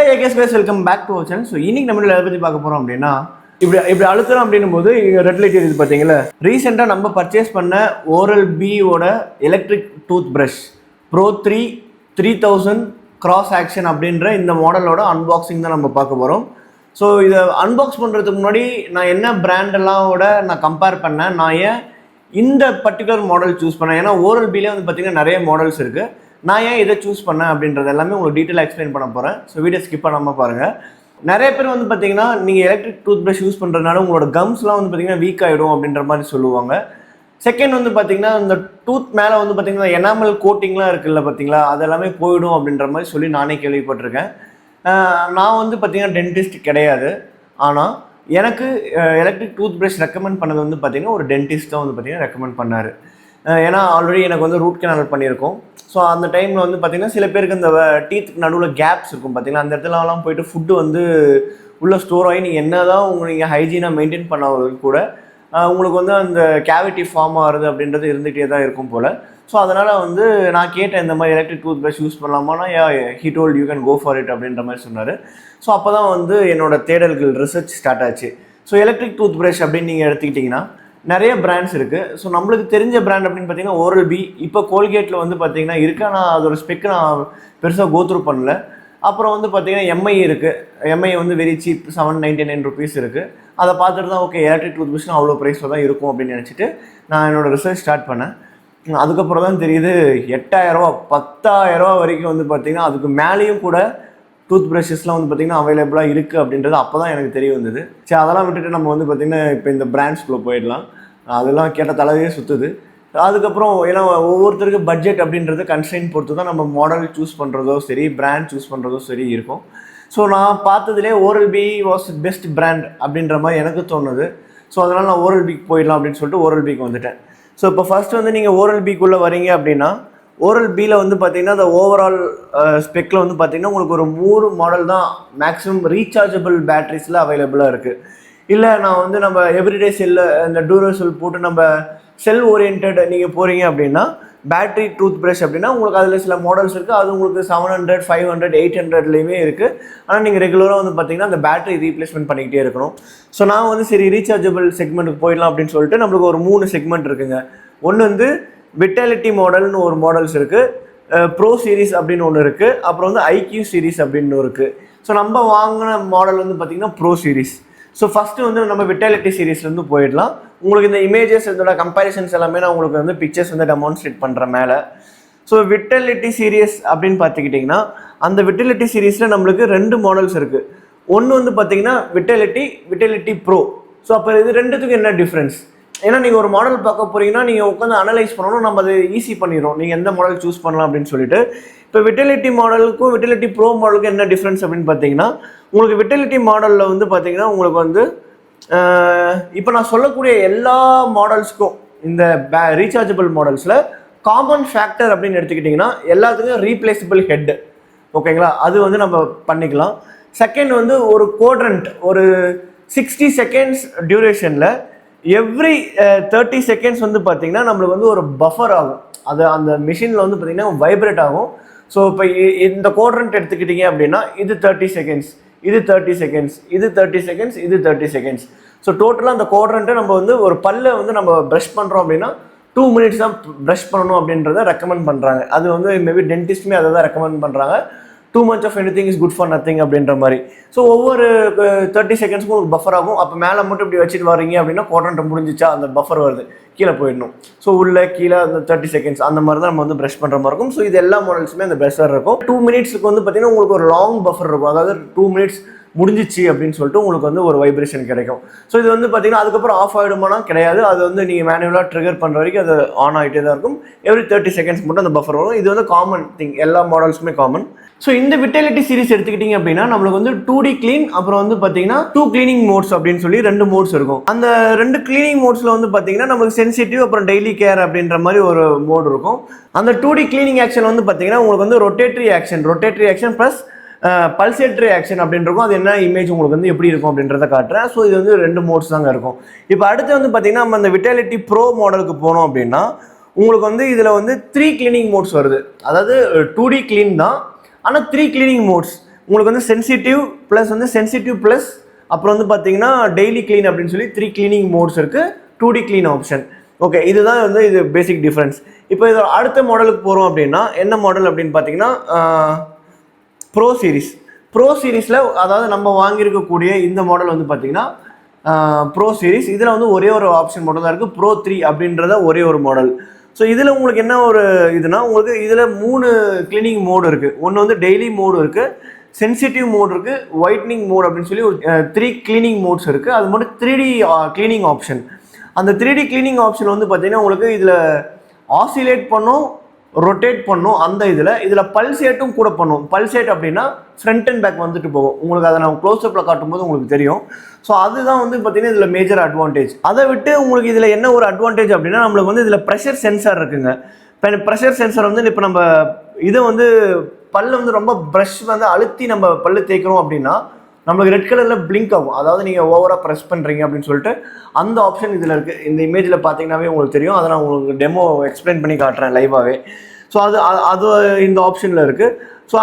Hey guys, welcome back to our channel. So இன்னைக்கு நம்ம எதை பத்தி பார்க்க போறோம் அப்படின்னா இப்படி அழுத்துறோம் அப்படின்னும் போது ரெட் லைட் எரியுது பாத்தீங்களா. ரீசெண்டா நம்ம பர்ச்சேஸ் பண்ண Oral-B ஓட electric tooth brush Pro 3 3000 cross action அப்படின்ற இந்த மாடலோட அன்பாக்சிங் தான் நம்ம பார்க்க போறோம். ஸோ இதை அன்பாக்ஸ் பண்ணுறதுக்கு முன்னாடி நான் என்ன பிராண்டெல்லாமோட நான் கம்பேர் பண்ணேன், நான் ஏன் இந்த பர்டிகுலர் மாடல் சூஸ் பண்ணேன், ஏன்னா Oral-Bலே வந்து பார்த்தீங்கன்னா நிறைய மாடல்ஸ் இருக்குது, நான் ஏன் இதை சூஸ் பண்ணேன் அப்படின்றது எல்லாமே உங்களுக்கு டீட்டெயிலாக எக்ஸ்பிளைன் பண்ண போகிறேன். ஸோ வீடியோ ஸ்கிப் பண்ணாமல் பாருங்கள். நிறைய பேர் வந்து பார்த்தீங்கன்னா நீங்கள் எலக்ட்ரிக் டூத் ப்ரஷ் யூஸ் பண்ணுறதுனால உங்களோட கம்ஸ்லாம் வந்து பார்த்தீங்கன்னா வீக் ஆகிடும் அப்படின்ற மாதிரி சொல்லுவாங்க. செகண்ட் வந்து பார்த்தீங்கன்னா இந்த டூத் மேலே வந்து பார்த்தீங்கன்னா எனாமல் கோட்டிங்லாம் இருக்குல்ல பார்த்தீங்களா, அதெல்லாமே போயிடும் அப்படின்ற மாதிரி சொல்லி நானே கேள்விப்பட்டிருக்கேன். நான் வந்து பார்த்தீங்கன்னா டென்டிஸ்ட் கிடையாது, ஆனால் எனக்கு எலக்ட்ரிக் டூத் ப்ரஷ் ரெக்கமெண்ட் பண்ணது வந்து பார்த்தீங்கன்னா ஒரு டென்டிஸ்ட் தான் வந்து பார்த்தீங்கன்னா ரெக்கமெண்ட் பண்ணார். ஏன்னா ஆல்ரெடி எனக்கு வந்து ரூட் கெனால் பண்ணியிருக்கோம். ஸோ அந்த டைமில் வந்து பார்த்திங்கன்னா சில பேருக்கு இந்த டீத்துக்கு நடுவில் கேப்ஸ் இருக்கும் பார்த்திங்களா, அந்த இடத்துலலாம் போய்ட்டு ஃபுட்டு வந்து உள்ளே ஸ்டோர் ஆகி நீங்கள் என்ன தான் நீங்கள் ஹைஜீனாக மெயின்டைன் பண்ணவங்களுக்கு கூட உங்களுக்கு வந்து அந்த கேவிட்டி ஃபார்ம் ஆகுது அப்படின்றது இருந்துகிட்டே தான் இருக்கும் போல். ஸோ அதனால் வந்து நான் கேட்டேன் இந்த மாதிரி எலக்ட்ரிக் டூத் ப்ரஷ் யூஸ் பண்ணலாமான்னா he told you can go for it அப்படின்ற மாதிரி சொன்னார். ஸோ அப்போ தான் வந்து என்னோடய தேடல்கள் ரிசர்ச் ஸ்டார்ட் ஆச்சு. ஸோ எலக்ட்ரிக் டூத் ப்ரஷ் அப்படின்னு நீங்கள் எடுத்துக்கிட்டிங்கன்னா நிறைய பிராண்ட்ஸ் இருக்குது. ஸோ நம்மளுக்கு தெரிஞ்ச பிராண்ட் அப்படின்னு பார்த்தீங்கன்னா Oral-B, இப்போ கோல்கேட்டில் வந்து பார்த்தீங்கன்னா இருக்குது, ஆனால் அதோட ஸ்பெக்கு நான் பெருசாக கோத்ரூ பண்ணல. அப்புறம் வந்து பார்த்தீங்கன்னா எம்ஐ இருக்குது, எம்ஐ வந்து வெரி சீப் ₹799 இருக்குது. அதை பார்த்துட்டு தான் ஓகே எலக்ட்ரிக் டூத் ப்ரஷ்னா அவ்வளோ ப்ரைஸில் தான் இருக்கும் அப்படின்னு நினச்சிட்டு நான் என்னோடய ரிசர்ச் ஸ்டார்ட் பண்ணேன். அதுக்கப்புறம் தான் தெரியுது 8000 10,000 வரைக்கும் வந்து பார்த்திங்கன்னா அதுக்கு மேலேயும் கூட டூத் ப்ரஷஸ்லாம் வந்து பார்த்திங்கன்னா அவைலபிளாக இருக்குது அப்படின்றது அப்போ தான் எனக்கு தெரிய வந்தது. சரி, அதெல்லாம் விட்டுட்டு நம்ம வந்து பார்த்திங்கன்னா இப்போ இந்த பிராண்ட்ஸ்குள்ளே போயிடலாம். அதெல்லாம் கேட்ட தலையே சுற்றுது. அதுக்கப்புறம் ஏன்னா ஒவ்வொருத்தருக்கு பட்ஜெட் அப்படின்றது கன்ஸ்ட்ரெயின் பொறுத்து தான் நம்ம மாடல் சூஸ் பண்ணுறதோ சரி, பிராண்ட் சூஸ் பண்ணுறதோ சரி இருக்கும். ஸோ நான் பார்த்ததுலேயே Oral-B வாஸ் பெஸ்ட் பிராண்ட் அப்படின்ற மாதிரி எனக்கு தோணுது. ஸோ அதனால் நான் Oral-Bக்கு போயிடலாம் அப்படின்னு சொல்லிட்டு Oral-Bக்கு வந்துட்டேன். ஸோ இப்போ ஃபஸ்ட்டு வந்து நீங்கள் Oral-Bக்குள்ளே வரீங்க அப்படின்னா Oral-Bல வந்து பார்த்தீங்கன்னா அந்த ஓவரால் ஸ்பெக்கில் வந்து பார்த்தீங்கன்னா உங்களுக்கு ஒரு 3 மாடல் தான் மேக்ஸிமம் ரீசார்ஜபிள் பேட்டரிஸில் அவைலபிளாக இருக்குது. இல்லை நான் வந்து நம்ம எவ்ரிடே செல்லில் இந்த டூரோசெல் போட்டு நம்ம செல் ஓரியன்ட் நீங்கள் போகிறீங்க அப்படின்னா பேட்டரி டூத் ப்ரஷ் அப்படின்னா உங்களுக்கு அதில் சில மாடல்ஸ் இருக்குது. அது உங்களுக்கு 700 500 800லேயுமே இருக்குது. ஆனால் நீங்கள் ரெகுலராக வந்து பார்த்தீங்கன்னா அந்த பேட்டரி ரீப்ளேஸ்மெண்ட் பண்ணிக்கிட்டே இருக்கணும். ஸோ நான் வந்து சரி ரீசார்ஜபிள் செக்மெண்ட்டுக்கு போயிடலாம் அப்படின்னு சொல்லிட்டு நம்மளுக்கு ஒரு 3 செக்மெண்ட் இருக்குங்க. ஒன்று வந்து விட்டாலிட்டி மாடல்னு ஒரு மாடல்ஸ் இருக்குது, ப்ரோ சீரீஸ் அப்படின்னு ஒன்று இருக்குது, அப்புறம் வந்து IQ சீரீஸ் அப்படின்னு இருக்குது. ஸோ நம்ம வாங்கின மாடல் வந்து பார்த்திங்கன்னா ப்ரோ சீரீஸ். ஸோ ஃபஸ்ட்டு வந்து நம்ம விட்டாலிட்டி சீரீஸ்லேருந்து போயிடலாம். உங்களுக்கு இந்த இமேஜஸ் இதோட கம்பேரிசன்ஸ் எல்லாமே நான் உங்களுக்கு வந்து பிக்சர்ஸ் வந்து டெமான்ஸ்ட்ரேட் பண்ணுறேன் மேலே. ஸோ விட்டாலிட்டி சீரீஸ் அப்படின்னு பார்த்துக்கிட்டிங்கன்னா அந்த விட்டாலிட்டி சீரீஸில் நம்மளுக்கு 2 மாடல்ஸ் இருக்குது. ஒன்று வந்து பார்த்திங்கன்னா விட்டாலிட்டி ப்ரோ. ஸோ அப்போ இது ரெண்டுத்துக்கும் என்ன டிஃப்ரென்ஸ், ஏன்னா நீங்கள் ஒரு மாடல் பார்க்க போகிறீங்கன்னா நீங்கள் உட்காந்து அனலைஸ் பண்ணணும், நம்ம அதை ஈஸி பண்ணிடுறோம் நீங்கள் எந்த மாடல் சூஸ் பண்ணலாம் அப்படின்னு சொல்லிட்டு. இப்போ விட்டாலிட்டி மாடலுக்கும் விட்டாலிட்டி ப்ரோ மாடலுக்கும் என்ன டிஃப்ரென்ஸ் அப்படின்னு பார்த்தீங்கன்னா உங்களுக்கு விட்டாலிட்டி மாடலில் வந்து பார்த்தீங்கன்னா உங்களுக்கு வந்து இப்போ நான் சொல்லக்கூடிய எல்லா மாடல்ஸ்க்கும் இந்த ரீசார்ஜபிள் மாடல்ஸில் காமன் ஃபேக்டர் அப்படின்னு எடுத்துக்கிட்டிங்கன்னா எல்லாத்துக்கும் ரீப்ளேசபிள் ஹெட், ஓகேங்களா, அது வந்து நம்ம பண்ணிக்கலாம். செகண்ட் வந்து ஒரு கோட்ரண்ட், ஒரு 60 செகண்ட்ஸ் டியூரேஷனில் எவ்ரி 30 செகண்ட்ஸ் வந்து பார்த்திங்கன்னா நம்மளுக்கு வந்து ஒரு பஃபர் ஆகும், அது அந்த மிஷினில் வந்து பார்த்திங்கன்னா வைப்ரேட் ஆகும். ஸோ இப்போ இந்த கோட்ரண்ட் எடுத்துக்கிட்டிங்க அப்படின்னா இது 30 செகண்ட்ஸ், இது 30 செகண்ட்ஸ், இது 30 செகண்ட்ஸ், இது 30 செகண்ட்ஸ். ஸோ டோட்டலாக அந்த கோட்ரண்ட்டை நம்ம வந்து ஒரு பல்லை வந்து நம்ம ப்ரஷ் பண்ணுறோம் அப்படின்னா 2 மினிட்ஸ் தான் ப்ரஷ் பண்ணணும் அப்படின்றத ரெக்கமெண்ட் பண்ணுறாங்க. அது வந்து மேபி டென்டிஸ்ட்டுமே அதை தான் ரெக்கமெண்ட் பண்ணுறாங்க. Too much of anything is good for nothing அப்படின்ற மாதிரி. ஸோ ஒவ்வொரு 30 செகண்ட்ஸ்க்கும் ஒரு பஃபர் ஆகும். அப்போ மேலே மட்டும் இப்படி வச்சுட்டு வரீங்க அப்படின்னா குவாட்ரண்ட் முடிஞ்சிச்சா அந்த பஃபர் வருது, கீழே போயிடணும். ஸோ உள்ளே கீழே அந்த 30 செகண்ட்ஸ் அந்த மாதிரி தான் நம்ம வந்து ப்ரஷ் பண்ணுற மாதிரி இருக்கும். ஸோ இது எல்லா மாடல்ஸுமே அந்த பஃபர் இருக்கும். 2 மினிட்ஸுக்கு வந்து பார்த்தீங்கன்னா உங்களுக்கு ஒரு லாங் பஃபர் இருக்கும், அதாவது 2 மினிட்ஸ் முடிஞ்சிச்சு அப்படின்னு சொல்லிட்டு உங்களுக்கு வந்து ஒரு வைப்ரேஷன் கிடைக்கும். ஸோ இது வந்து பார்த்தீங்கன்னா அதுக்கப்புறம் ஆஃப் ஆகிடுமானா கிடையாது, அது வந்து நீங்கள் மேனுவலாக ட்ரிகர் பண்ணுற வரைக்கும் அது ஆன் ஆகிட்டே தான் இருக்கும். எவ்ரி 30 செகண்ட்ஸ் மட்டும் அந்த பஃபர் வரும். இது வந்து காமன் திங், எல்லா மாடல்ஸுமே காமன். ஸோ இந்த விட்டாலிட்டி சீரிஸ் எடுத்துக்கிட்டிங்க அப்படின்னா நம்மளுக்கு வந்து 2D க்ளீன், அப்புறம் வந்து பார்த்தீங்கன்னா 2 கிளீனிங் மோட்ஸ் அப்படின்னு சொல்லி 2 மோட்ஸ் இருக்கும். அந்த 2 கிளீனிங் மோட்ஸில் வந்து பார்த்தீங்கன்னா நம்மளுக்கு சென்சிட்டிவ் அப்புறம் டெய்லி கேர் அப்படின்ற மாதிரி ஒரு மோட் இருக்கும். அந்த 2D கிளீனிங் ஆக்ஷன் வந்து பார்த்தீங்கன்னா உங்களுக்கு வந்து ரொட்டேட்டரி ஆக்ஷன் ப்ளஸ் பல்சேட்டரி ஆக்ஷன் அப்படின்னு இருக்கும். அது என்ன இமேஜ் உங்களுக்கு வந்து எப்படி இருக்கும் அப்படின்றத காட்டுறேன். ஸோ இது வந்து 2 மோட்ஸ் தாங்க இருக்கும். இப்போ அடுத்து வந்து பார்த்தீங்கன்னா நம்ம அந்த விட்டாலிட்டி ப்ரோ மாடலுக்கு போனோம் அப்படின்னா உங்களுக்கு வந்து இதில் வந்து 3 கிளீனிங் மோட்ஸ் வருது. அதாவது 2D கிளீன் தான், ஆனால் 3 கிளீனிங் மோட்ஸ். உங்களுக்கு வந்து சென்சிட்டிவ் ப்ளஸ் அப்புறம் வந்து பார்த்தீங்கன்னா டெய்லி க்ளீன் அப்படின்னு சொல்லி 3 க்ளீனிங் மோட்ஸ் இருக்குது, 2D க்ளீன் ஆப்ஷன். ஓகே, இதுதான் வந்து இது பேசிக் டிஃப்ரென்ஸ். இப்போ இது அடுத்த மாடலுக்கு போகிறோம் அப்படின்னா என்ன மாடல் அப்படின்னு பார்த்தீங்கன்னா ப்ரோ சீரீஸில், அதாவது நம்ம வாங்கியிருக்கக்கூடிய இந்த மாடல் வந்து பார்த்தீங்கன்னா ப்ரோ சீரீஸ். இதில் வந்து ஒரே ஒரு ஆப்ஷன் மட்டும் தான் இருக்குது, ப்ரோ 3 அப்படின்றத ஒரே ஒரு மாடல். ஸோ இதில் உங்களுக்கு என்ன ஒரு இதுனா, உங்களுக்கு இதில் 3 க்ளீனிங் மோடு இருக்குது. ஒன்று வந்து டெய்லி மோடு இருக்குது, சென்சிட்டிவ் மோட் இருக்குது, ஒயிட்னிங் மோட் அப்படின்னு சொல்லி ஒரு 3 க்ளீனிங் மோட்ஸ் இருக்குது. அது மட்டும் 3D க்ளீனிங் ஆப்ஷன். அந்த 3D க்ளீனிங் ஆப்ஷன் வந்து பார்த்தீங்கன்னா உங்களுக்கு இதில் ஆசிலேட் பண்ணும், ரொட்டேட் பண்ணும். அந்த இதில் பல்சேட்டும் கூட பண்ணும். பல்சேட் அப்படின்னா ஃப்ரண்ட் அண்ட் பேக் வந்துட்டு போகும். உங்களுக்கு அதை நான் க்ளோஸ்அப்பில் காட்டும்போது உங்களுக்கு தெரியும். ஸோ அதுதான் வந்து பார்த்தீங்கன்னா இதில் மேஜர் அட்வான்டேஜ். அதை விட்டு உங்களுக்கு இதில் என்ன ஒரு அட்வான்டேஜ் அப்படின்னா, நம்மளுக்கு வந்து இதில் ப்ரெஷர் சென்சார் இருக்குங்க. இப்போ ப்ரெஷர் சென்சார் வந்து இப்போ நம்ம இதை வந்து பல்லு வந்து ரொம்ப ப்ரஷ் வந்து அழுத்தி நம்ம பல்லு தேய்க்கிறோம் அப்படின்னா நம்மளுக்கு ரெட் கலரில் பிளிங்க் ஆகும். அதாவது நீங்கள் ஓவராக ப்ரெஸ் பண்ணுறீங்க அப்படின்னு சொல்லிட்டு அந்த ஆப்ஷன் இதில் இருக்குது. இந்த இமேஜில் பார்த்தீங்கன்னாவே உங்களுக்கு தெரியும். அதை நான் உங்களுக்கு டெமோ எக்ஸ்பிளைன் பண்ணி காட்டுறேன் லைவாகவே. ஸோ அது இந்த ஆப்ஷனில் இருக்குது. ஸோ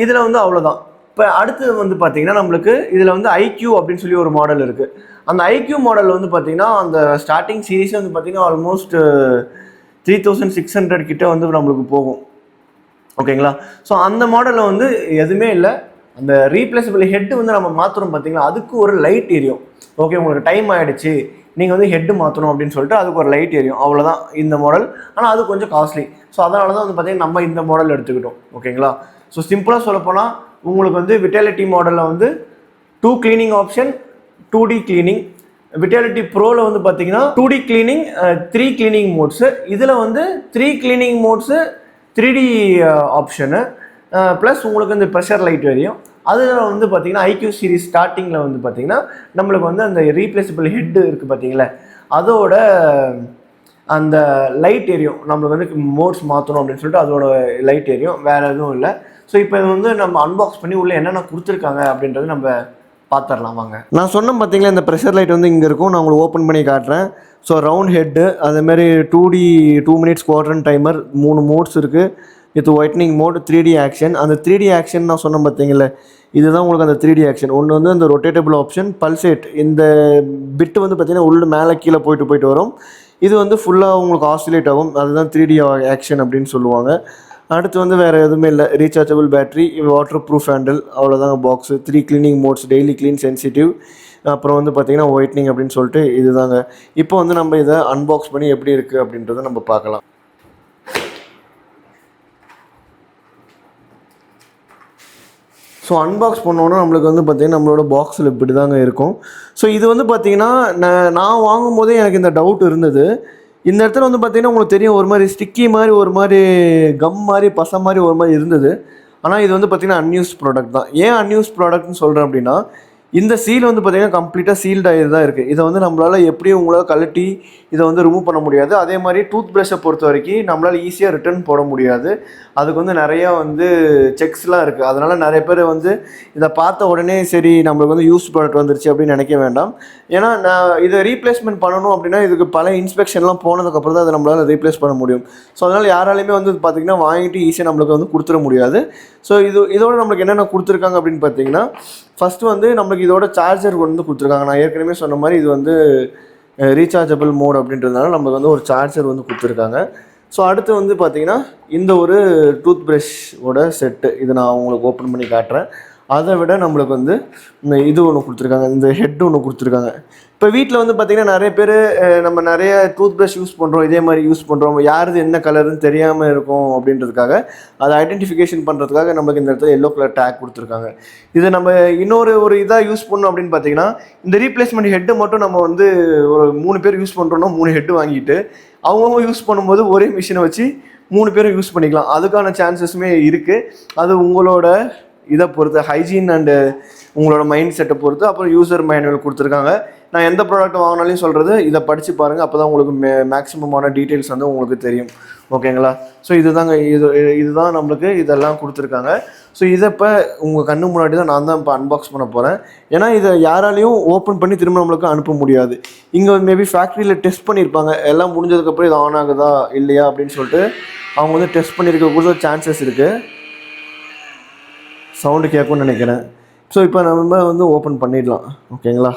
இதில் வந்து அவ்வளோதான். இப்போ அடுத்தது வந்து பார்த்தீங்கன்னா நம்மளுக்கு இதில் வந்து IQ அப்படின்னு சொல்லி ஒரு மாடல் இருக்குது. அந்த IQ மாடல் வந்து பார்த்தீங்கன்னா அந்த ஸ்டார்டிங் சீரீஸே வந்து பார்த்தீங்கன்னா ஆல்மோஸ்ட் 3600 கிட்ட வந்து நம்மளுக்கு போகும். ஓகேங்களா? ஸோ அந்த மாடலில் வந்து எதுவுமே இல்லை. அந்த ரீப்ளேசபிள் ஹெட்டு வந்து நம்ம மாற்றுறோம் பார்த்தீங்களா, அதுக்கு ஒரு லைட் எரியும். ஓகே, உங்களுக்கு டைம் ஆகிடுச்சு, நீங்கள் வந்து ஹெட்டு மாற்றணும் அப்படின்னு சொல்லிட்டு அதுக்கு ஒரு லைட் எரியும். அவ்வளோதான் இந்த மாடல். ஆனால் அது கொஞ்சம் காஸ்ட்லி. ஸோ அதனால தான் வந்து பார்த்தீங்கன்னா நம்ம இந்த மாடல் எடுத்துக்கிட்டோம். ஓகேங்களா? ஸோ சிம்பிளாக சொல்லப்போனால் உங்களுக்கு வந்து விட்டாலிட்டி மாடலில் வந்து 2 cleaning option, 2D cleaning. Vitality ப்ரோவில் வந்து பார்த்தீங்கன்னா 2D க்ளீனிங், 3 க்ளீனிங் மோட்ஸு. இதில் வந்து 3 cleaning modes, 3D option, plus உங்களுக்கு இந்த ப்ரெஷர் லைட் வரையும். அதில் வந்து பார்த்தீங்கன்னா IQ சீரீஸ் ஸ்டார்டிங்கில் வந்து பார்த்தீங்கன்னா நம்மளுக்கு வந்து அந்த ரீப்ளேசபிள் ஹெட்டு இருக்குது பார்த்தீங்களா, அதோட அந்த லைட் எரியும். நம்மளுக்கு வந்து மோட்ஸ் மாற்றணும் அப்படின்னு சொல்லிட்டு அதோட லைட் எரியும், வேறு எதுவும் இல்லை. ஸோ இப்போ இது வந்து நம்ம அன்பாக்ஸ் பண்ணி உள்ளே என்னென்ன கொடுத்துருக்காங்க அப்படின்றது நம்ம பார்த்துடலாம் வாங்க. நான் சொன்னேன் பார்த்தீங்களா, இந்த ப்ரெஷர் லைட் வந்து இங்கே இருக்கும். நான் உங்களுக்கு ஓப்பன் பண்ணி காட்டுறேன். ஸோ ரவுண்ட் ஹெட்டு, அதேமாதிரி 2D 2 minutes quadrant timer, 3 modes இருக்குது. இது ஒயிட்னிங் மோட், 3D ஆக்ஷன். அந்த 3D ஆக்ஷன் நான் சொன்னேன் பார்த்தீங்களா, இதுதான் உங்களுக்கு அந்த 3D ஆக்ஷன். ஒன்று வந்து அந்த ரொட்டேட்டபிள் ஆப்ஷன், பல்சேட். இந்த பிட்டு வந்து பார்த்தீங்கன்னா உள்ள மேலே கீழே போயிட்டு வரும். இது வந்து ஃபுல்லாக உங்களுக்கு ஆசிலேட் ஆகும். அதுதான் 3D ஆக்ஷன் அப்படின்னு சொல்லுவாங்க. அடுத்து வந்து வேறு எதுவுமே இல்லை. Rechargeable battery, water proof handle, அவ்வளோதாங்க box. 3 cleaning modes, daily clean, sensitive, அப்புறம் வந்து பார்த்தீங்கன்னா ஒயிட்னிங் அப்படின்னு சொல்லிட்டு இதுதாங்க. இப்போ வந்து நம்ம இதை அன்பாக்ஸ் பண்ணி எப்படி இருக்குது அப்படின்றத நம்ம பார்க்கலாம். ஸோ அன்பாக்ஸ் பண்ணோன்னா நம்மளுக்கு வந்து பார்த்திங்கன்னா நம்மளோட பாக்ஸில் இப்படி தாங்க இருக்கும். ஸோ இது வந்து பார்த்திங்கன்னா நான் வாங்கும் போதே எனக்கு இந்த டவுட் இருந்தது. இந்த இடத்துல வந்து பார்த்திங்கன்னா உங்களுக்கு தெரியும், ஒரு மாதிரி ஸ்டிக்கி மாதிரி, ஒரு மாதிரி கம் மாதிரி, பசை மாதிரி ஒரு மாதிரி இருந்தது. ஆனால் இது வந்து பார்த்திங்கன்னா அன்யூஸ் ப்ராடக்ட் தான். ஏன் அன்யூஸ் ப்ராடக்ட்னு சொல்கிறேன் அப்படின்னா, இந்த சீல் வந்து பார்த்திங்கன்னா கம்ப்ளீட்டாக சீல்டாகி தான் இருக்குது. இதை வந்து நம்மளால் எப்படியும் உங்களால் கழட்டி இதை வந்து ரிமூவ் பண்ண முடியாது. அதே மாதிரி டூத் ப்ரஷ்ஷை பொறுத்த வரைக்கும் நம்மளால் ஈஸியாக ரிட்டர்ன் போட முடியாது. அதுக்கு வந்து நிறையா வந்து செக்ஸ்லாம் இருக்குது. அதனால் நிறைய பேர் வந்து இதை பார்த்த உடனே சரி நம்மளுக்கு வந்து யூஸ் ப்ராடக்ட் வந்துருச்சு அப்படின்னு நினைக்க வேண்டாம். ஏன்னா நான் இதை ரீப்ளேஸ்மெண்ட் பண்ணணும் அப்படின்னா இதுக்கு பல இன்ஸ்பெக்ஷன்லாம் போனதுக்கப்புறம் தான் அதை நம்மளால் ரீப்ளேஸ் பண்ண முடியும். ஸோ அதனால் யாராலையுமே வந்து பார்த்திங்கன்னா வாங்கிட்டு ஈஸியாக நம்மளுக்கு வந்து கொடுத்துட முடியாது. ஸோ இதோட நம்மளுக்கு என்னென்ன கொடுத்துருக்காங்க அப்படின்னு பார்த்தீங்கன்னா, ஃபஸ்ட்டு வந்து நம்மளுக்கு இதோட சார்ஜர் வந்து கொடுத்துருக்காங்க. நான் ஏற்கனவே சொன்ன மாதிரி இது வந்து ரீசார்ஜபிள் மோட் அப்படின்றதுனால நம்மளுக்கு வந்து ஒரு சார்ஜர் வந்து கொடுத்துருக்காங்க. ஸோ அடுத்து வந்து பார்த்திங்கன்னா இந்த ஒரு டூத் ப்ரஷ்ஷோட செட்டு, இது நான் உங்களுக்கு ஓப்பன் பண்ணி காட்டுறேன். அதை விட நம்மளுக்கு வந்து இந்த இது ஒன்று கொடுத்துருக்காங்க, இந்த ஹெட் ஒன்று கொடுத்துருக்காங்க. இப்போ வீட்டில் வந்து பார்த்திங்கன்னா நிறைய பேர் நம்ம நிறைய டூத் ப்ரஷ் யூஸ் பண்ணுறோம், இதே மாதிரி யூஸ் பண்ணுறோம், யாருது என்ன கலருன்னு தெரியாமல் இருக்கும் அப்படின்றதுக்காக அதை ஐடென்டிஃபிகேஷன் பண்ணுறதுக்காக நம்மளுக்கு இந்த இடத்துல எல்லோ கலர் டேக் கொடுத்துருக்காங்க. இதை நம்ம இன்னொரு இதாக யூஸ் பண்ணோம் அப்படின்னு பார்த்தீங்கன்னா, இந்த ரீப்ளேஸ்மெண்ட் ஹெட்டு மட்டும் நம்ம வந்து ஒரு 3 பேர் யூஸ் பண்ணுறோன்னா 3 ஹெட்டு வாங்கிட்டு அவங்கவுங்க யூஸ் பண்ணும்போது ஒரே மிஷினை வச்சு 3 பேரும் யூஸ் பண்ணிக்கலாம். அதுக்கான சான்சஸுமே இருக்குது. அது உங்களோட இதை பொறுத்து, ஹைஜீன் அண்டு உங்களோட மைண்ட் செட்டை பொறுத்து. அப்புறம் யூசர் மேனுவல் கொடுத்துருக்காங்க. நான் எந்த ப்ராடக்ட் வாங்கினாலையும் சொல்கிறது, இதை படித்து பாருங்கள். அப்போ தான் உங்களுக்கு மேக்ஸிமமான டீட்டெயில்ஸ் வந்து உங்களுக்கு தெரியும். ஓகேங்களா? ஸோ இதுதான் நம்மளுக்கு இதெல்லாம் கொடுத்துருக்காங்க. ஸோ இதை இப்போ உங்கள் கண்ணு முன்னாடி தான் நான் தான் இப்போ அன்பாக்ஸ் பண்ண போகிறேன். ஏன்னா இதை யாராலையும் ஓப்பன் பண்ணி திரும்ப நம்மளுக்கு அனுப்ப முடியாது. இங்கே மேபி ஃபேக்ட்ரியில் டெஸ்ட் பண்ணியிருப்பாங்க, எல்லாம் முடிஞ்சதுக்கப்புறம் இது ஆன் ஆகுதா இல்லையா அப்படின்னு சொல்லிட்டு அவங்க வந்து டெஸ்ட் பண்ணியிருக்க கூட சான்சஸ் இருக்குது. சவுண்டு கேட்கும்னு நினைக்கிறேன். ஸோ இப்போ நம்ம வந்து ஓப்பன் பண்ணிடலாம். ஓகேங்களா,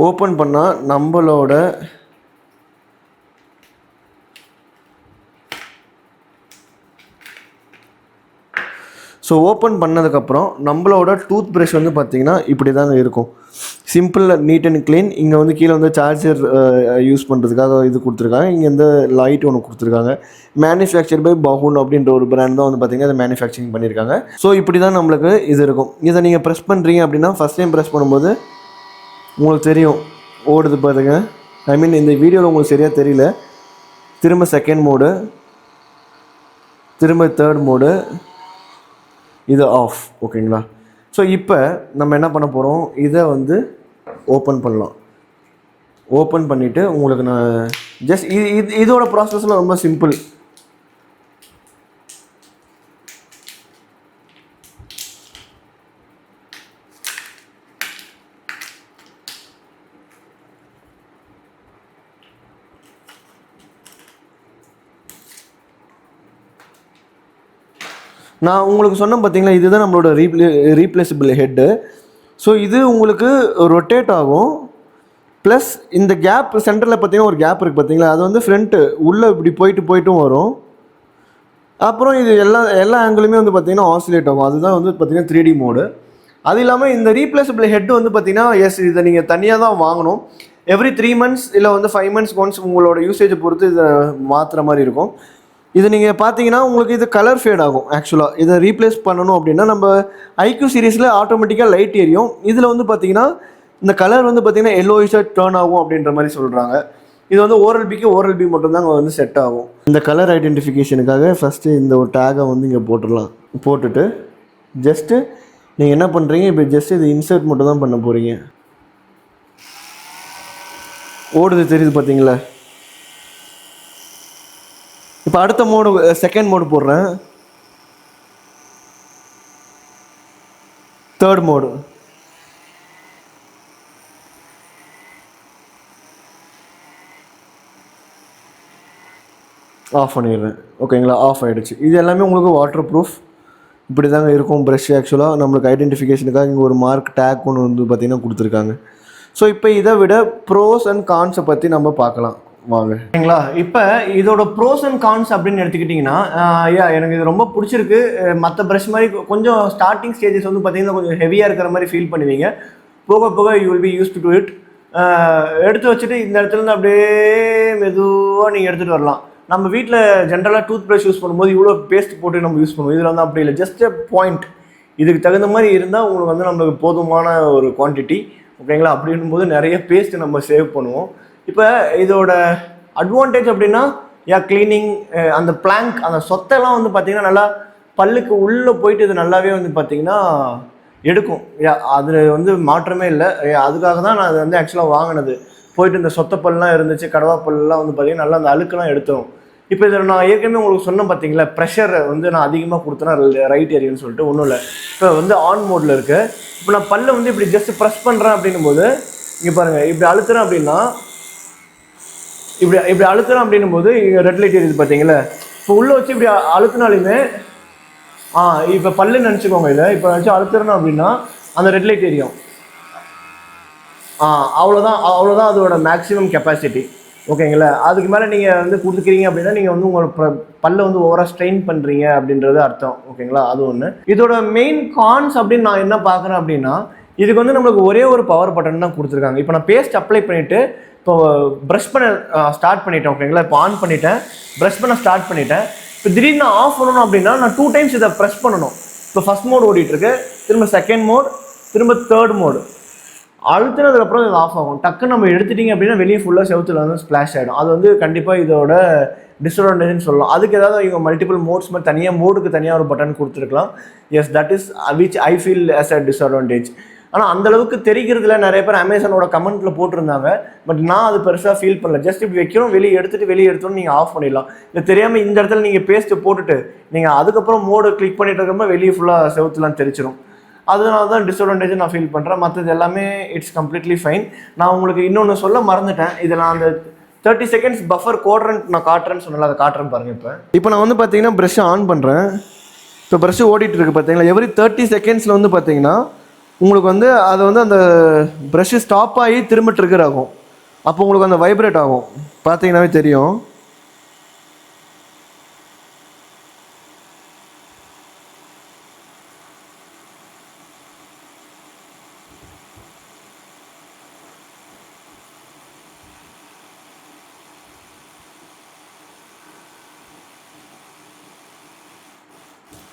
ஓப்பன் பண்ணால் நம்மளோட ஸோ ஓப்பன் பண்ணதுக்கப்புறம் நம்மளோட டூத் ப்ரஷ் வந்து பார்த்திங்கன்னா இப்படி தாங்க இருக்கும். Simple, neat and clean. இங்கே வந்து கீழே வந்து சார்ஜர் யூஸ் பண்ணுறதுக்காக இது கொடுத்துருக்காங்க. இங்கே வந்து லைட் ஒன்று கொடுத்துருக்காங்க. மேனுஃபேக்சர் பை பஹூன் அப்படின்ற ஒரு பிராண்ட் தான் வந்து பார்த்திங்கன்னா அதை மேனுஃபேக்சரிங் பண்ணியிருக்காங்க. ஸோ இப்படி தான் நம்மளுக்கு இது இருக்கும். இதை நீங்கள் ப்ரெஸ் பண்ணுறீங்க அப்படின்னா ஃபஸ்ட் டைம் ப்ரெஸ் பண்ணும்போது உங்களுக்கு தெரியும் ஓடுது பாருங்க. ஐ மீன் இந்த வீடியோவில் உங்களுக்கு சரியாக தெரியல. திரும்ப செகண்ட் மோடு, திரும்ப தேர்ட் மோடு, இது ஆஃப். ஓகேங்களா, ஸோ இப்போ நம்ம என்ன பண்ண போகிறோம், இதை வந்து ஓப்பன் பண்ணலாம். ஓப்பன் பண்ணிவிட்டு உங்களுக்கு நான் ஜஸ்ட் இதோட ப்ராசஸ்லாம் ரொம்ப சிம்பிள். நான் உங்களுக்கு சொன்னேன் பார்த்தீங்களா, இதுதான் நம்மளோட ரீப்ளேசபிள் ஹெட்டு. ஸோ இது உங்களுக்கு ரொட்டேட் ஆகும். ப்ளஸ் இந்த கேப் சென்டரில் பார்த்தீங்கன்னா ஒரு கேப் இருக்குது பார்த்தீங்களா, அது வந்து ஃப்ரண்ட்டு உள்ளே இப்படி போயிட்டும் வரும். அப்புறம் இது எல்லா ஆங்கிளுமே வந்து பார்த்திங்கன்னா ஆசிலேட் ஆகும். அதுதான் வந்து பார்த்திங்கன்னா 3D மோடு. அது இல்லாமல் இந்த ரீப்ளேசபிள் ஹெட்டு வந்து பார்த்திங்கன்னா இதை நீங்கள் தனியாக தான் வாங்கணும். எவ்ரி 3 months இல்லை வந்து 5 months ஒன்ஸ் உங்களோட யூசேஜை பொறுத்து இதை மாற்றுற மாதிரி இருக்கும். இது நீங்கள் பார்த்தீங்கன்னா உங்களுக்கு இது கலர் ஃபேட் ஆகும். ஆக்சுவலாக இதை ரீப்ளேஸ் பண்ணணும் அப்படின்னா நம்ம ஐக்யூ சீரீஸில் ஆட்டோமேட்டிக்காக லைட் எரியும். இதில் வந்து பார்த்திங்கன்னா இந்த கலர் வந்து பார்த்திங்கன்னா எல்லோயிஷாக டேர்ன் ஆகும் அப்படின்ற மாதிரி சொல்கிறாங்க. இது வந்து ஓரல் பி மட்டும்தான் வந்து செட் ஆகும். இந்த கலர் ஐடென்டிஃபிகேஷனுக்காக ஃபஸ்ட்டு இந்த ஒரு டேகை வந்து இங்கே போட்டுடலாம். போட்டுட்டு ஜஸ்ட்டு நீங்கள் என்ன பண்ணுறீங்க, இப்போ ஜஸ்ட்டு இது இன்சர்ட் மட்டும் தான் பண்ண போகிறீங்க. ஓடுது தெரியுது பார்த்தீங்களா. இப்போ அடுத்த மோடு, செகண்ட் மோடு போடுறேன். தேர்ட் மோடு, ஆஃப் பண்ணிடுறேன். ஓகேங்களா, ஆஃப் ஆகிடுச்சு. இது எல்லாமே உங்களுக்கு வாட்டர் ப்ரூஃப். இப்படி தாங்க இருக்கும் ப்ரஷ். ஆக்சுவலாக நம்மளுக்கு ஐடென்டிஃபிகேஷனுக்காக இங்கே ஒரு மார்க் டேக் ஒன்று வந்து பார்த்திங்கன்னா கொடுத்துருக்காங்க. ஸோ இப்போ இதை விட ப்ரோஸ் அண்ட் கான்ஸை பற்றி நம்ம பார்க்கலாம் வாங்க. ஓகேங்களா, இப்போ இதோட ப்ரோஸ் அண்ட் கான்ஸ் அப்படின்னு எடுத்துக்கிட்டிங்கன்னா, எனக்கு இது ரொம்ப பிடிச்சிருக்கு. மற்ற ப்ரஷ் மாதிரி கொஞ்சம் ஸ்டார்டிங் ஸ்டேஜஸ் வந்து பார்த்திங்கன்னா கொஞ்சம் ஹெவியாக இருக்கிற மாதிரி ஃபீல் பண்ணுவீங்க. போக போக you will be used to it. எடுத்து வச்சுட்டு இந்த இடத்துலேருந்து அப்படியே மெதுவாக நீங்கள் எடுத்துகிட்டு வரலாம். நம்ம வீட்டில் ஜென்ரலாக டூத் ப்ரஷ் யூஸ் பண்ணும்போது இவ்வளோ பேஸ்ட் போட்டு நம்ம யூஸ் பண்ணுவோம். இதில் வந்து அப்படி இல்லை, ஜஸ்ட் எ பாயிண்ட். இதுக்கு தகுந்த மாதிரி இருந்தால் உங்களுக்கு வந்து நம்மளுக்கு போதுமான ஒரு குவான்டிட்டி. ஓகேங்களா, அப்படின்னும் போது நிறைய பேஸ்ட்டு நம்ம சேவ் பண்ணுவோம். இப்போ இதோட அட்வான்டேஜ் அப்படின்னா க்ளீனிங், அந்த பிளாங்க், அந்த சொத்தெல்லாம் வந்து பார்த்திங்கன்னா நல்லா பல்லுக்கு உள்ளே போயிட்டு இது நல்லாவே வந்து பார்த்திங்கன்னா எடுக்கும். அதில் வந்து மாற்றமே இல்லை. அதுக்காக தான் நான் அது வந்து ஆக்சுவலாக வாங்கினது. போயிட்டு இந்த சொத்தப்பல்லாம் இருந்துச்சு, கடவாப்பல்லாம் வந்து பார்த்திங்கன்னா நல்லா அந்த அழுக்கெல்லாம் எடுத்துரும். இப்போ இதில் நான் ஏற்கனவே உங்களுக்கு சொன்னேன் பார்த்தீங்களா, ப்ரெஷர் வந்து நான் அதிகமாக கொடுத்தேன்னா ரைட் ஏரியான்னு சொல்லிட்டு. ஒன்றும் இல்லை, இப்போ வந்து ஆன் மோடில் இருக்குது. இப்போ நான் பல்லை வந்து இப்படி ஜஸ்ட் ப்ரெஸ் பண்ணுறேன் அப்படின்னும் போது இங்கே பாருங்கள், இப்படி அழுத்துறேன் அப்படின்னா இப்படி அழுத்துறேன் அப்படின்னும் போது இங்கே ரெட் லைட் எரியுது பார்த்தீங்களா. இப்போ உள்ளே வச்சு இப்படி அழுத்தினாலுமே இப்போ பல்லுன்னு நினச்சிக்கோங்க. இதை இப்போ வச்சு அழுத்துறேன் அப்படின்னா அந்த ரெட் லைட் எரியும். அவ்வளோதான் அதோட மேக்ஸிமம் கெப்பாசிட்டி. ஓகேங்களா, அதுக்கு மேலே நீங்கள் வந்து கொடுத்துக்கிறீங்க அப்படின்னா நீங்கள் வந்து உங்களோட பல்லை வந்து ஓவராக ஸ்ட்ரெயின் பண்ணுறீங்க அப்படின்றது அர்த்தம். ஓகேங்களா, அது ஒன்று. இதோட மெயின் கான்ஸ் அப்படின்னு நான் என்ன பார்க்குறேன் அப்படின்னா, இதுக்கு வந்து நம்மளுக்கு ஒரே ஒரு பவர் பட்டன் தான் கொடுத்துருக்காங்க. இப்போ நான் பேஸ்ட் அப்ளை பண்ணிவிட்டு இப்போ ப்ரஷ் பண்ண ஸ்டார்ட் பண்ணிட்டேன். ஓகேங்களா, இப்போ ஆன் பண்ணிட்டேன், ப்ரஷ் பண்ண ஸ்டார்ட் பண்ணிட்டேன். இப்போ திடீர்னு நான் ஆஃப் பண்ணணும் அப்படின்னா நான் 2 times இதை ப்ரெஸ் பண்ணணும். இப்போ ஃபஸ்ட் மோட் ஓடிட்டுருக்கு, திரும்ப செகண்ட் மோட், திரும்ப தேர்ட் மோடு. அழுத்தினதுக்கப்புறம் இது ஆஃப் ஆகும். டக்குன்னு நம்ம எடுத்துட்டிங்க அப்படின்னா வெளியே ஃபுல்லாக செவுத்துல வந்து ஸ்ப்ளாஷ் ஆகிடும். அது வந்து கண்டிப்பாக இதோட டிஸ்அட்வான்டேஜ்னு சொல்லலாம். அதுக்கு ஏதாவது இவங்க மல்டிபிள் மோட்ஸ் மாதிரி தனியாக மோடுக்கு தனியாக ஒரு பட்டன் கொடுத்துருக்கலாம். Yes, that is which I feel as a disadvantage. ஆனால் அந்தளவுக்கு தெரிகிறதுல நிறைய பேர் அமேசானோட கமெண்ட்டில் போட்டிருந்தாங்க. பட் நான் அது பெருசாக ஃபீல் பண்ணல. ஜஸ்ட் இப்படி வைக்கிறோம், வெளியே எடுத்துகிட்டு நீங்கள் ஆஃப் பண்ணிடலாம். இது தெரியாமல் இந்த இடத்துல நீங்கள் பேஸ்ட்டு போட்டுட்டு நீங்கள் அதுக்கப்புறம் மோடு கிளிக் பண்ணிட்டு இருக்கப்போ வெளியே ஃபுல்லாக செவுத்துலாம் தெரிச்சிடும். அதனால தான் டிஸ்அட்வான்டேஜ் நான் ஃபீல் பண்ணுறேன். மற்றது எல்லாமே இட்ஸ் கம்ப்ளீட்லி ஃபைன். நான் உங்களுக்கு இன்னொன்று சொல்ல மறந்துட்டேன். இதில் நான் அந்த 30 செகண்ட்ஸ் பஃபர் கோட்ரண்ட் நான் காட்டுறேன்னு சொன்னால அதை காட்டுறேன் பாருங்கள். இப்போ நான் வந்து பார்த்தீங்கன்னா ப்ரஷ் ஆன் பண்ணுறேன். இப்போ ப்ரஷ் ஓடிட்டு இருக்கு பார்த்தீங்களா. எவ்ரி 30 செகண்ட்ஸில் வந்து பார்த்தீங்கன்னா உங்களுக்கு வந்து அது வந்து அந்த ப்ரஷ்ஷு ஸ்டாப் ஆகி திரும்ப ட்ரிகர் ஆகும். அப்போ உங்களுக்கு அந்த வைப்ரேட் ஆகும், பார்த்தீங்கன்னாவே தெரியும்.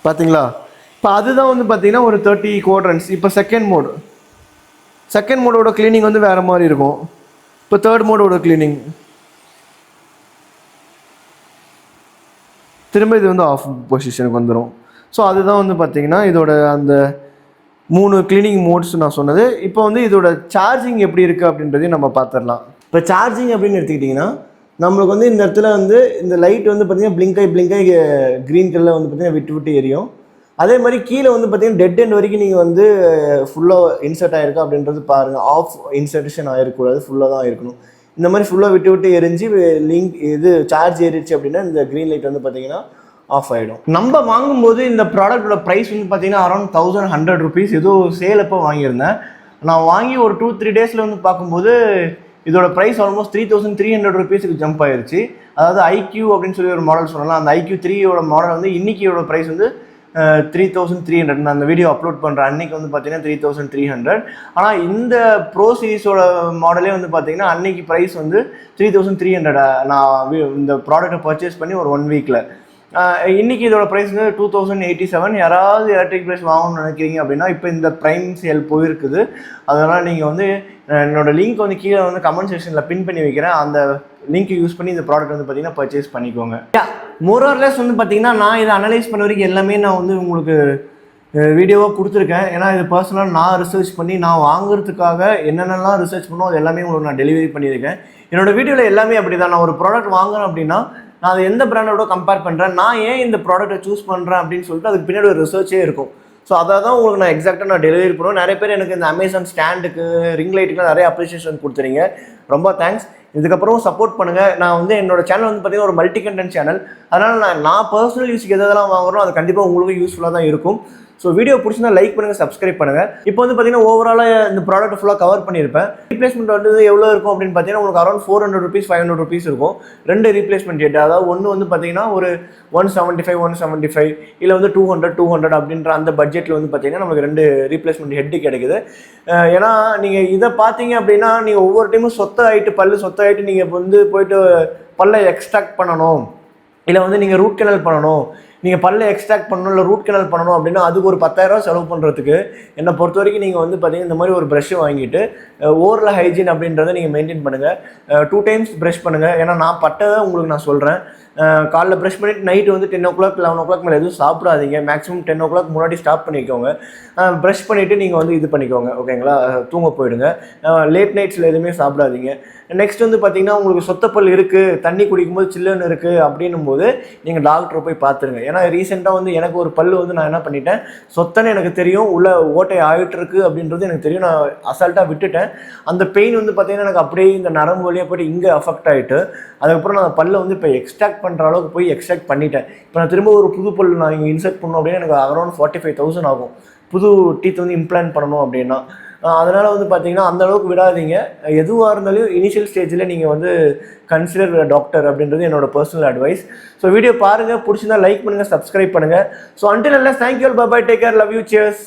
பார்த்தீங்களா? இப்போ அதுதான் வந்து பார்த்தீங்கன்னா ஒரு 30 குவாட்ரண்ட்ஸ். இப்போ செகண்ட் மோடோட க்ளீனிங் வந்து வேறு மாதிரி இருக்கும். இப்போ தேர்ட் மோடோட க்ளீனிங் திரும்ப இது வந்து ஆஃப் பொசிஷனுக்கு வந்துடும். ஸோ அதுதான் வந்து பார்த்தீங்கன்னா இதோட அந்த 3 க்ளீனிங் மோட்ஸ் நான் சொன்னது. இப்போ வந்து இதோட சார்ஜிங் எப்படி இருக்குது அப்படின்றதையும் நம்ம பார்த்துடலாம். இப்போ சார்ஜிங் அப்படின்னு எடுத்துக்கிட்டிங்கன்னா நம்மளுக்கு வந்து இந்த இடத்துல வந்து இந்த லைட் வந்து பார்த்திங்கன்னா பிளிங்காய் க்ரீன் கலரில் வந்து பார்த்திங்கன்னா விட்டு எரியும். அதே மாதிரி கீழே வந்து பார்த்திங்கன்னா டெட் எண்ட் வரைக்கும் நீங்கள் வந்து ஃபுல்லாக இன்சர்ட் ஆகிருக்கு அப்படின்றது பாருங்கள். ஆஃப் இன்சர்டேஷன் ஆகிருக்கக்கூடாது, ஃபுல்லாக தான் இருக்கணும். இந்த மாதிரி ஃபுல்லாக விட்டு எரிஞ்சு இது சார்ஜ் ஏறிச்சு அப்படின்னா இந்த க்ரீன் லைட் வந்து பார்த்திங்கன்னா ஆஃப் ஆகிடும். நம்ம வாங்கும்போது இந்த ப்ராடக்டோட ப்ரைஸ் வந்து பார்த்திங்கன்னா அரௌண்ட் 1100 rupees. ஏதோ சேல் அப்போ வாங்கியிருந்தேன். நான் வாங்கி ஒரு 2-3 டேஸில் வந்து பார்க்கும்போது இதோட ப்ரைஸ் ஆல்மோஸ்ட் 3300 rupeesக்கு ஜம்ப் ஆயிருச்சு. அதாவது IQ அப்படின்னு சொல்லி ஒரு மாடல் சொல்லலாம். அந்த IQ 3யோட மாடல் வந்து இன்னைக்கியோட ப்ரைஸ் வந்து 3300. நான் அந்த வீடியோ அப்லோட் பண்ணுறேன் அன்றைக்கி வந்து பார்த்தீங்கன்னா 3300. ஆனால் இந்த ப்ரோ சீரிஸோட மாடலே வந்து பார்த்தீங்கன்னா அன்னைக்கு ப்ரைஸ் வந்து 3300. நான் இந்த ப்ராடக்ட்டை பர்ச்சேஸ் பண்ணி ஒரு 1 வீக்கில். இன்றைக்கி இதோட ப்ரைஸ் வந்து 2087. யாராவது எலக்ட்ரிக் ப்ரைஸ் வாங்கணும்னு நினைக்கிறீங்க அப்படின்னா இப்போ இந்த ப்ரைம் சேல் போயிருக்குது. அதனால் நீங்கள் வந்து என்னோடய லிங்க் வந்து கீழே வந்து கமெண்ட் செக்ஷனில் பின் பண்ணி வைக்கிறேன். அந்த லிங்க் யூஸ் பண்ணி இந்த ப்ராடக்ட் வந்து பார்த்தீங்கன்னா பர்ச்சேஸ் பண்ணிக்கோங்க. மோரோர்லெஸ் வந்து பார்த்தீங்கன்னா நான் இதை அனலைஸ் பண்ண வரைக்கும் எல்லாமே நான் வந்து உங்களுக்கு வீடியோவாக கொடுத்துருக்கேன். ஏன்னா இது பர்சனலாக நான் ரிசர்ச் பண்ணி நான் வாங்குறதுக்காக என்னென்னலாம் ரிசர்ச் பண்ணோம் அது எல்லாமே உங்களுக்கு நான் டெலிவரி பண்ணியிருக்கேன். என்னோடய வீடியோவில் எல்லாமே அப்படி தான். நான் ஒரு ப்ராடக்ட் வாங்குறேன் அப்படின்னா நான் அதை எந்த பிராண்டோட கம்பேர் பண்ணுறேன், நான் ஏன் இந்த ப்ராடக்ட்டை சூஸ் பண்ணுறேன் அப்படின்னு சொல்லிட்டு அதுக்கு பின்னாடி ஒரு ரிசர்ச்சே இருக்கும். ஸோ அதை தான் உங்களுக்கு நான் எக்ஸாக்டாக நான் டெலிவரி பண்ணுவேன். நிறைய பேர் எனக்கு இந்த அமேசான் ஸ்டாண்டுக்கு ரிங் லைட்டுக்குலாம் நிறைய அப்ரிஷியேஷன் கொடுத்துறீங்க, ரொம்ப தேங்க்ஸ். இதுக்கப்புறம் சப்போர்ட் பண்ணுங்கள். நான் வந்து என்னோட சேனல் வந்து பார்த்தீங்கன்னா ஒரு மல்டி கண்டென்ட் சேனல். அதனால் நான் பர்சனல் யூஸ்க்கு எதெல்லாம் வாங்குறோம் அது கண்டிப்பாக உங்களுக்கு யூஸ்ஃபுல்லாக தான் இருக்கும். ஸோ வீடியோ பிடிச்சிருந்தா லைக் பண்ணுங்கள், சப்ஸ்கிரைப் பண்ணுங்கள். இப்போ வந்து பார்த்தீங்கன்னா ஓவராலாக இந்த ப்ராடக்ட் ஃபுல்லாக கவர் பண்ணியிருப்பேன். ரீப்ளேஸ்மெண்ட் வந்து எவ்வளோ இருக்கும் அப்படின்னு பார்த்தீங்கன்னா உங்களுக்கு அரௌண்ட் 400 rupees 500 rupees இருக்கும். 2 ரீப்ளேஸ்மெண்ட் ரேட். அதாவது ஒன்று வந்து பார்த்தீங்கன்னா ஒரு 175 இல்லை வந்து 200 அப்படின்ற அந்த பட்ஜெட்டில் வந்து பார்த்தீங்கன்னா நமக்கு 2 ரீப்ளேஸ்மெண்ட் ஹெட்டு கிடைக்குது. ஏன்னா நீங்கள் இதை பார்த்தீங்க அப்படின்னா நீங்கள் ஒவ்வொரு டைமும் சொத்தாயிட்டு நீங்கள் வந்து போயிட்டு பல்லை எக்ஸ்ட்ராக்ட் பண்ணணும், இல்லை வந்து நீங்கள் ரூட் கெனல் பண்ணணும், நீங்கள் பல்லை எக்ஸ்ட்ராக்ட் பண்ணணும் இல்லை ரூட் கெனல் பண்ணணும் அப்படின்னா அதுக்கு ஒரு 10,000 செலவு பண்ணுறதுக்கு என்னை பொறுத்த வரைக்கும் நீங்கள் வந்து பார்த்தீங்கன்னா இந்த மாதிரி ஒரு ப்ரஷ்ஷு வாங்கிட்டு ஓரல் ஹைஜீன் அப்படின்றத நீங்கள் மெயின்டைன் பண்ணுங்கள். 2 times ப்ரஷ் பண்ணுங்கள். ஏன்னா நான் பட்டதை உங்களுக்கு நான் சொல்கிறேன். காலைல ப்ரஷ் பண்ணிவிட்டு நைட்டு வந்து 10 o'clock 11 o'clock மேலே எதுவும் சாப்பிடாதீங்க. மேக்ஸிமம் 10 o'clock முன்னாடி ஸ்டாப் பண்ணிக்கோங்க. ப்ரஷ் பண்ணிவிட்டு நீங்கள் வந்து இது பண்ணிக்கோங்க, ஓகேங்களா, தூங்க போயிடுங்க. லேட் நைட்ஸில் எதுவுமே சாப்பிடாதீங்க. நெக்ஸ்ட் வந்து பார்த்தீங்கன்னா உங்களுக்கு சொத்தப்பல் இருக்குது, தண்ணி குடிக்கும்போது சில்லுன்னு இருக்குது அப்படின்னும் போது நீங்கள் டாக்டரை போய் பார்த்துருங்க. ஏன்னா ரீசெண்டாக வந்து எனக்கு ஒரு பல் வந்து நான் என்ன பண்ணிட்டேன், சொத்தன்னு எனக்கு தெரியும், உள்ள ஓட்டை ஆகிட்டு இருக்கு அப்படின்றது எனக்கு தெரியும், நான் அசால்ட்டாக விட்டுட்டேன். அந்த பெயின் வந்து பார்த்தீங்கன்னா எனக்கு அப்படியே இந்த நரம்பு வழியாக போய்ட்டு இங்கே அஃபெக்ட் ஆகிட்டு அதுக்கப்புறம் நான் பல்லை வந்து இப்போ எக்ஸ்ட்ராக்ட் பண்ணுற அளவுக்கு போய் எக்ஸ்ட்ராக்ட் பண்ணிட்டேன். இப்போ நான் திரும்ப ஒரு புது பல் நான் இங்கே இன்சர்ட் பண்ணணும் அப்படின்னா எனக்கு அரௌண்ட் 45,000 ஆகும். புது டீத் வந்து இம்ப்ளான்ட் பண்ணணும் அப்படின்னா. அதனால் வந்து பார்த்தீங்கன்னா அந்தளவுக்கு விடாதீங்க. எதுவாக இருந்தாலும் இனிஷியல் ஸ்டேஜில் நீங்கள் வந்து கன்சிடர் டாக்டர் அப்படின்றது என்னோட பர்சனல் அட்வைஸ். ஸோ வீடியோ பாருங்கள், பிடிச்சிருந்தா லைக் பண்ணுங்கள், சப்ஸ்கிரைப் பண்ணுங்கள். ஸோ அன்டில் எல்லாம் thank you, bye bye, take care, love you, cheers.